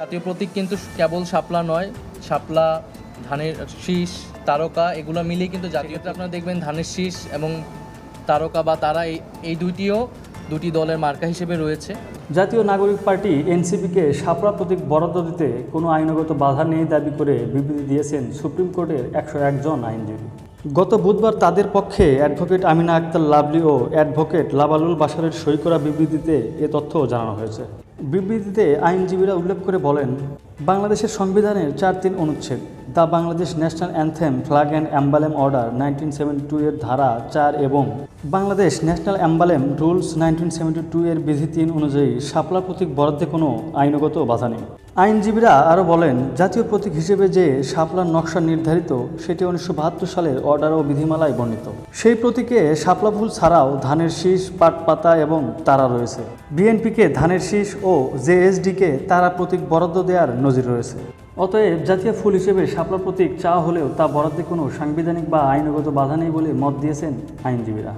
জাতীয় প্রতীক কিন্তু কেবল শাপলা নয়, শাপলা, ধানের শীষ, তারকা এগুলো মিলিয়ে কিন্তু জাতীয়। আপনারা দেখবেন ধানের শীষ এবং তারকা বা তারা এই দুটি দলের মার্কা হিসেবে রয়েছে। জাতীয় নাগরিক পার্টি এনসিপিকে শাপলা প্রতীক বরাদ্দ দিতে কোনো আইনগত বাধা নেই দাবি করে বিবৃতি দিয়েছেন সুপ্রিম কোর্টের 101 জন আইনজীবী। গত বুধবার তাদের পক্ষে অ্যাডভোকেট আমিনা আক্তার লাভলি ও অ্যাডভোকেট লাবালুল বাশারের সই করা বিবৃতিতে এ তথ্য জানানো হয়েছে। বিবৃতিতে আইনজীবীরা উল্লেখ করে বলেন, বাংলাদেশের সংবিধানের 4(3) অনুচ্ছেদ, the Bangladesh national anthem, flag and emblem order 1972 এর ধারা 4 এবং বাংলাদেশ ন্যাশনাল অ্যাম্বালেম রুলস 1972 এর বিধি 3 অনুযায়ী শাপলা প্রতীক বরাদ্দে কোনো আইনগত বাধা নেই। আইনজীবীরা আরও বলেন, জাতীয় প্রতীক হিসেবে যে শাপলার নকশা নির্ধারিত সেটি 1972 সালের অর্ডার ও বিধিমালায় বর্ণিত। সেই প্রতীকে শাপলা ফুল ছাড়াও ধানের শীষ, পাট পাতা এবং তারা রয়েছে। বিএনপিকে ধানের শীষ ও জেএসডিকে তারা প্রতীক বরাদ্দ দেওয়ার নজির রয়েছে। অতএব জাতীয় ফুল হিসেবে শাপলা প্রতীক চাওয়া হলেও তা বরাদ্দে কোনো সাংবিধানিক বা আইনগত বাধা নেই বলে মত দিয়েছেন আইনজীবীরা।